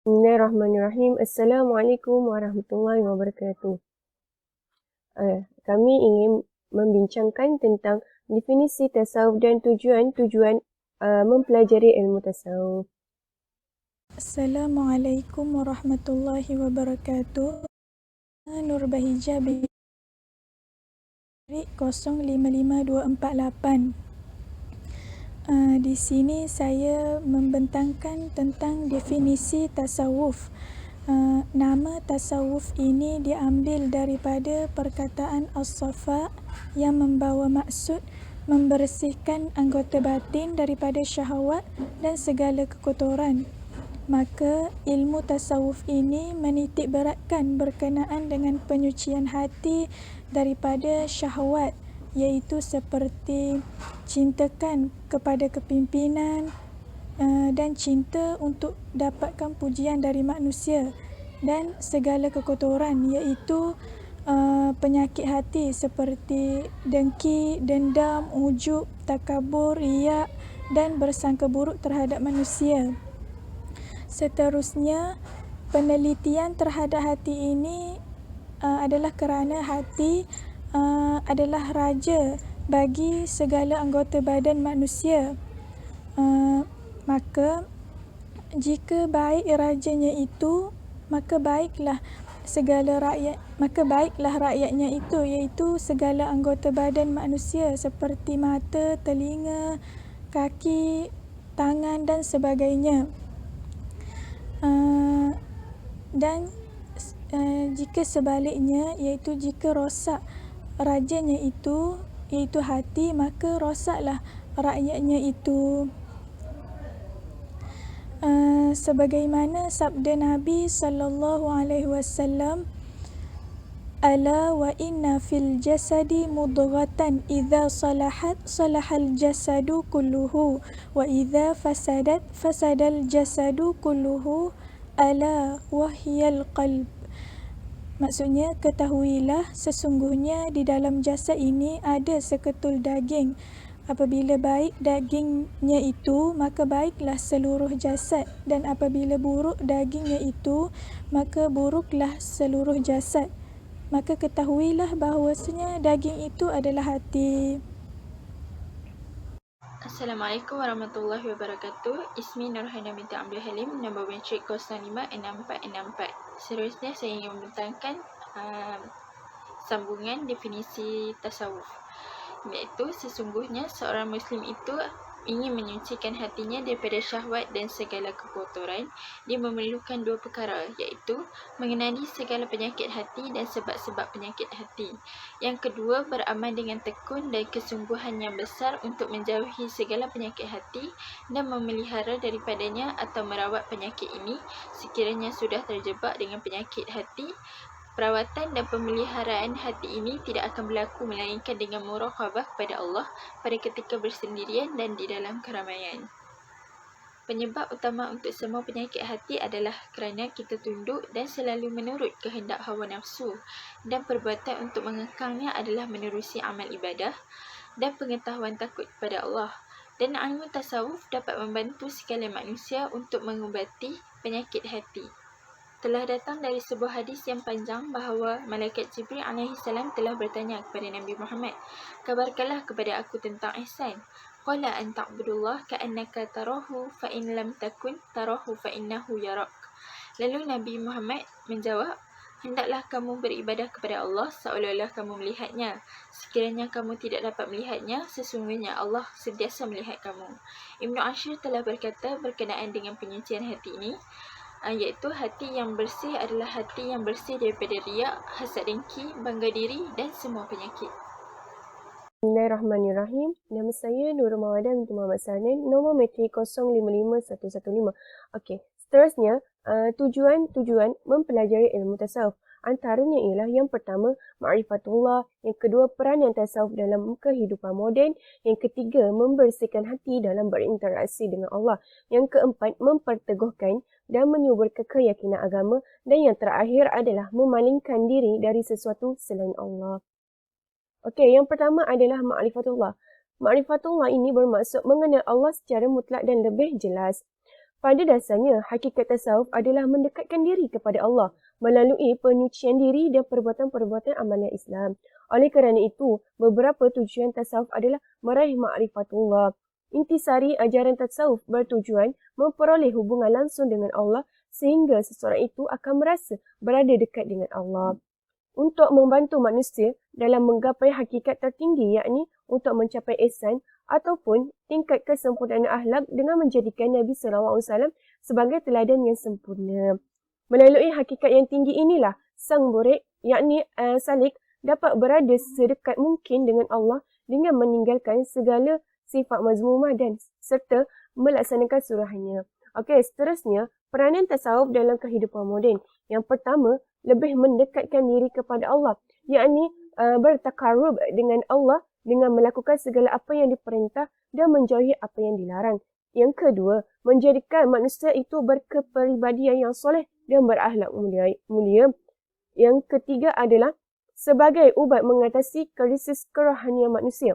Bismillahirrahmanirrahim. Assalamualaikum warahmatullahi wabarakatuh. Kami ingin membincangkan tentang definisi tasawuf dan tujuan-tujuan mempelajari ilmu tasawuf. Assalamualaikum warahmatullahi wabarakatuh. Nur Bahijah bin 055248. Di sini saya membentangkan tentang definisi tasawuf. Nama tasawuf ini diambil daripada perkataan as-safa yang membawa maksud membersihkan anggota batin daripada syahwat dan segala kekotoran. Maka ilmu tasawuf ini menitik beratkan berkenaan dengan penyucian hati daripada syahwat, iaitu seperti cintakan kepada kepimpinan dan cinta untuk dapatkan pujian dari manusia, dan segala kekotoran iaitu penyakit hati seperti dengki, dendam, ujub, takabur, riak dan bersangka buruk terhadap manusia. Seterusnya, penelitian terhadap hati ini adalah kerana hati adalah raja bagi segala anggota badan manusia. Maka jika baik rajanya itu, maka baiklah rakyatnya itu, iaitu segala anggota badan manusia seperti mata, telinga, kaki, tangan dan sebagainya. Dan jika sebaliknya, iaitu jika rosak rajanya itu, iaitu hati, maka rosaklah rakyatnya itu. Sebagaimana sabda Nabi SAW, ala wa inna fil jasadi mudghatan idza salahat salahal jasadu kulluhu wa idza fasadat fasadal jasadu kulluhu ala wahyal qalb. Maksudnya, ketahuilah sesungguhnya di dalam jasad ini ada seketul daging. Apabila baik dagingnya itu, maka baiklah seluruh jasad, dan apabila buruk dagingnya itu, maka buruklah seluruh jasad. Maka ketahuilah bahawasanya daging itu adalah hati. Assalamualaikum warahmatullahi wabarakatuh. Ismi Nurhana binti Abdul Halim, nombor matrik 056464. Seterusnya saya ingin membentangkan sambungan definisi tasawuf, iaitu sesungguhnya seorang Muslim itu ingin menyucikan hatinya daripada syahwat dan segala kekotoran. Dia memerlukan dua perkara, iaitu mengenali segala penyakit hati dan sebab-sebab penyakit hati. Yang kedua, beramal dengan tekun dan kesungguhan yang besar untuk menjauhi segala penyakit hati dan memelihara daripadanya atau merawat penyakit ini. Sekiranya sudah terjebak dengan penyakit hati, perawatan dan pemeliharaan hati ini tidak akan berlaku melainkan dengan muraqabah kepada Allah pada ketika bersendirian dan di dalam keramaian. Penyebab utama untuk semua penyakit hati adalah kerana kita tunduk dan selalu menurut kehendak hawa nafsu, dan perbuatan untuk mengekangnya adalah menerusi amal ibadah dan pengetahuan takut kepada Allah. Dan ilmu tasawuf dapat membantu segala manusia untuk mengubati penyakit hati. Telah datang dari sebuah hadis yang panjang bahawa Malaikat Jibril AS telah bertanya kepada Nabi Muhammad, kabarkanlah kepada aku tentang ihsan. Qala an ta'budullah ka'annaka tarahu fa in lam takun tarahu fa innahu yarak. Lalu Nabi Muhammad menjawab, hendaklah kamu beribadah kepada Allah seolah-olah kamu melihatnya. Sekiranya kamu tidak dapat melihatnya, sesungguhnya Allah sentiasa melihat kamu. Ibnu Ashir telah berkata berkenaan dengan penyucian hati ini, iaitu hati yang bersih adalah hati yang bersih daripada riak, hasad dengki, bangga diri dan semua penyakit. Bismillahirrahmanirrahim. Nama saya Nur Mawadah binti Muhammad Sanin, nombor matrik 055115. Okey, seterusnya tujuan-tujuan mempelajari ilmu tasawuf. Antaranya ialah yang pertama, ma'rifatullah. Yang kedua, peranan tasawuf dalam kehidupan moden. Yang ketiga, membersihkan hati dalam berinteraksi dengan Allah. Yang keempat, memperteguhkan dan menyuburkan keyakinan agama. Dan yang terakhir adalah memalingkan diri dari sesuatu selain Allah. Okey, yang pertama adalah ma'rifatullah. Ma'rifatullah ini bermaksud mengenal Allah secara mutlak dan lebih jelas. Pada dasarnya, hakikat tasawuf adalah mendekatkan diri kepada Allah melalui penyucian diri dan perbuatan-perbuatan amalan Islam. Oleh kerana itu, beberapa tujuan tasawuf adalah meraih ma'rifatullah. Intisari ajaran tasawuf bertujuan memperoleh hubungan langsung dengan Allah sehingga seseorang itu akan merasa berada dekat dengan Allah. Untuk membantu manusia dalam menggapai hakikat tertinggi yakni untuk mencapai ihsan ataupun tingkat kesempurnaan akhlak dengan menjadikan Nabi SAW sebagai teladan yang sempurna. Melalui hakikat yang tinggi inilah sang murid yakni salik dapat berada sedekat mungkin dengan Allah dengan meninggalkan segala sifat mazmumah dan serta melaksanakan suruhannya. Okey, seterusnya peranan tasawuf dalam kehidupan moden. Yang pertama, lebih mendekatkan diri kepada Allah, yakni bertakarub dengan Allah dengan melakukan segala apa yang diperintah dan menjauhi apa yang dilarang. Yang kedua, menjadikan manusia itu berkepribadian yang soleh dan berakhlak mulia. Yang ketiga adalah sebagai ubat mengatasi krisis kerohanian manusia.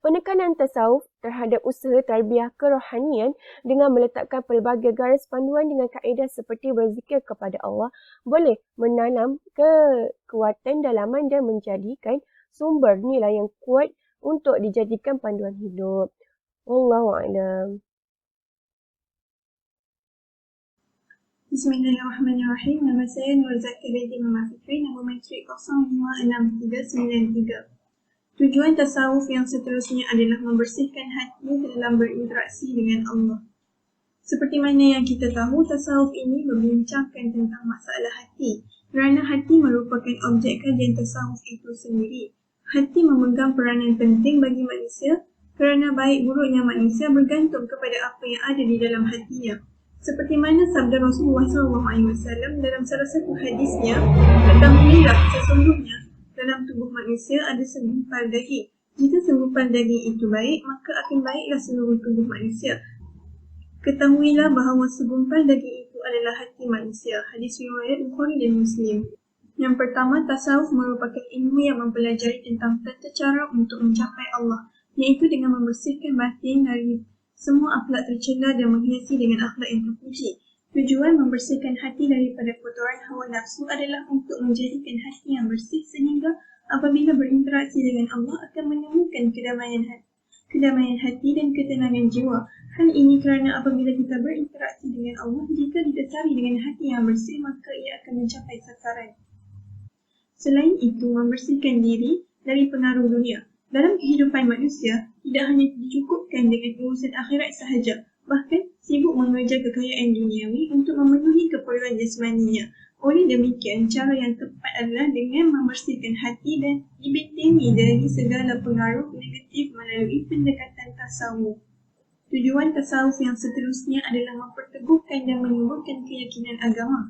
Penekanan tasawuf terhadap usaha tarbiyah kerohanian dengan meletakkan pelbagai garis panduan dengan kaedah seperti berzikir kepada Allah boleh menanam kekuatan dalaman dan menjadikan sumber nilai yang kuat untuk dijadikan panduan hidup. Wallahualam. Bismillahirrahmanirrahim. Nama saya Nur Zaki binti Muhammad Fikri, nombor matrik 0563393. Tujuan tasawuf yang seterusnya adalah membersihkan hati dalam berinteraksi dengan Allah. Seperti mana yang kita tahu, tasawuf ini membincangkan tentang masalah hati, kerana hati merupakan objek kajian tasawuf itu sendiri. Hati memegang peranan penting bagi manusia kerana baik buruknya manusia bergantung kepada apa yang ada di dalam hatinya. Seperti mana sabda Rasulullah SAW dalam salah satu hadisnya, ketahuilah sesungguhnya dalam tubuh manusia ada segumpal daging. Jika segumpal daging itu baik, maka akan baiklah seluruh tubuh manusia. Ketahuilah bahawa segumpal daging itu adalah hati manusia. Hadis riwayat Bukhari dan Muslim. Yang pertama, tasawuf merupakan ilmu yang mempelajari tentang tata cara untuk mencapai Allah, iaitu dengan membersihkan batin dari semua akhlak tercela dan menghiasi dengan akhlak yang terpuji. Tujuan membersihkan hati daripada kotoran hawa nafsu adalah untuk menjadikan hati yang bersih sehingga apabila berinteraksi dengan Allah akan menemukan kedamaian hati dan ketenangan jiwa. Hal ini kerana apabila kita berinteraksi dengan Allah, jika didasari dengan hati yang bersih, maka ia akan mencapai sasaran. Selain itu, membersihkan diri dari pengaruh dunia. Dalam kehidupan manusia, tidak hanya dicukupkan dengan urusan akhirat sahaja, bahkan sibuk mengejar kekayaan duniawi untuk memenuhi keperluan jasmaninya. Oleh demikian, cara yang tepat adalah dengan membersihkan hati dan dibentengi dari segala pengaruh negatif melalui pendekatan tasawuf. Tujuan tasawuf yang seterusnya adalah memperteguhkan dan menyuburkan keyakinan agama.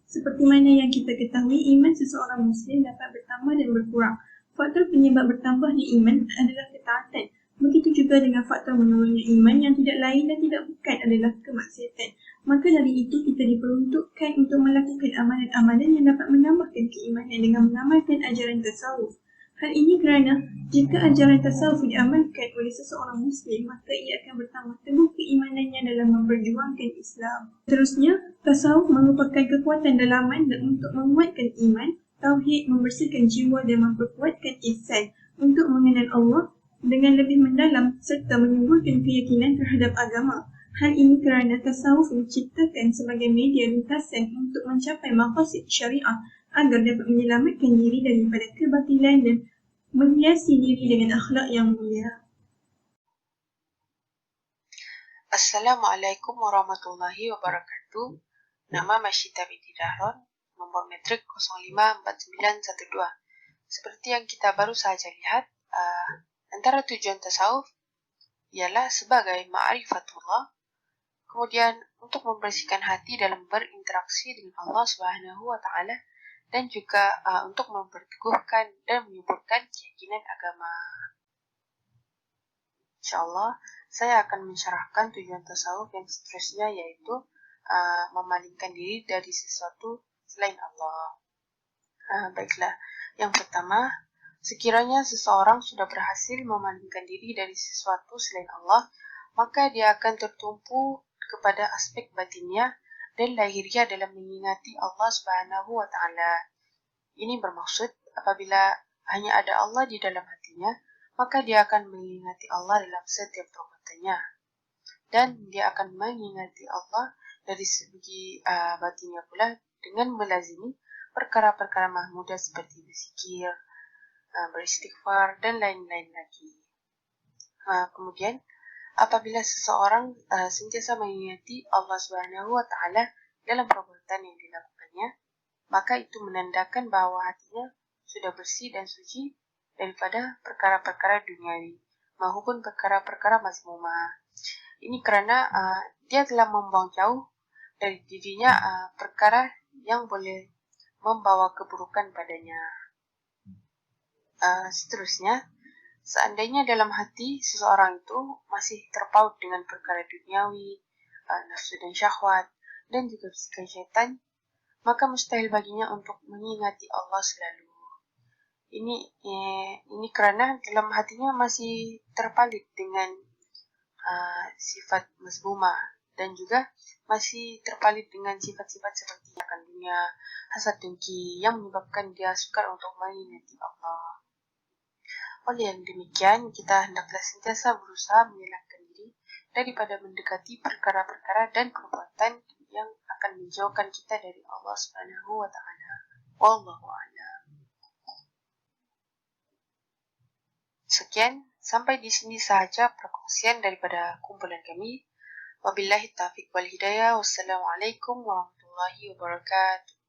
Seperti mana yang kita ketahui, iman seseorang Muslim dapat bertambah dan berkurang. Faktor penyebab bertambahnya iman adalah ketaatan. Begitu juga dengan faktor menurunnya iman yang tidak lain dan tidak bukan adalah kemaksiatan. Maka dari itu kita diperuntukkan untuk melakukan amalan-amalan yang dapat menambahkan keimanan dengan mengamalkan ajaran tasawuf. Hal ini kerana jika ajaran tasawuf diamalkan oleh seseorang Muslim, maka ia akan bertambah teguh keimanannya dalam memperjuangkan Islam. Seterusnya, tasawuf merupakan kekuatan dalaman untuk menguatkan iman, tauhid, membersihkan jiwa dan memperkuatkan ihsan untuk mengenal Allah dengan lebih mendalam serta menyuburkan keyakinan terhadap agama. Hal ini kerana tasawuf diciptakan sebagai media lintasan untuk mencapai maqasid syariah agar dapat menyelamatkan diri daripada kebatilan dan menghiasi diri dengan akhlak yang mulia. Assalamualaikum warahmatullahi wabarakatuh. Nama Masyita binti Dahron, nomor matrik 054912. Seperti yang kita baru saja lihat, antara tujuan tasawuf ialah sebagai ma'rifatullah, kemudian untuk membersihkan hati dalam berinteraksi dengan Allah Subhanahu wa Ta'ala, dan juga untuk memperteguhkan dan menyuburkan keyakinan agama. InsyaAllah, saya akan mensyarahkan tujuan tasawuf yang seterusnya, yaitu memalingkan diri dari sesuatu selain Allah. Baiklah, yang pertama, sekiranya seseorang sudah berhasil memalingkan diri dari sesuatu selain Allah, maka dia akan tertumpu kepada aspek batinnya dan lahiriah dalam mengingati Allah Subhanahu wa Ta'ala. Ini bermaksud apabila hanya ada Allah di dalam hatinya, maka dia akan mengingati Allah dalam setiap perbuatannya. Dan dia akan mengingati Allah dari segi batinnya pula dengan melazimi perkara-perkara mahmudah seperti berzikir, beristighfar, dan lain-lain lagi. Kemudian, apabila seseorang sentiasa mengingati Allah Subhanahu wa Ta'ala dalam perbuatan yang dilakukannya, maka itu menandakan bahwa hatinya sudah bersih dan suci daripada perkara-perkara duniawi maupun perkara-perkara mazmumah. Ini kerana dia telah membuang jauh dari dirinya perkara yang boleh membawa keburukan padanya. Seterusnya, seandainya dalam hati seseorang itu masih terpaut dengan perkara duniawi, nafsu dan syahwat, dan juga bisikan syaitan, maka mustahil baginya untuk mengingati Allah selalu. Ini kerana dalam hatinya masih terpalit dengan sifat mazmumah dan juga masih terpalit dengan sifat-sifat seperti akan dunia, hasad dengki yang menyebabkan dia sukar untuk mengingati Allah. Oleh yang demikian, kita hendaklah sentiasa berusaha mengelakkan diri daripada mendekati perkara-perkara dan perbuatan yang akan menjauhkan kita dari Allah Subhanahu wa Ta'ala. Wallahu a'lam. Sekian, sampai di sini sahaja perkongsian daripada kumpulan kami. Wabillahi taufiq wal hidayah. Wassalamualaikum warahmatullahi wabarakatuh.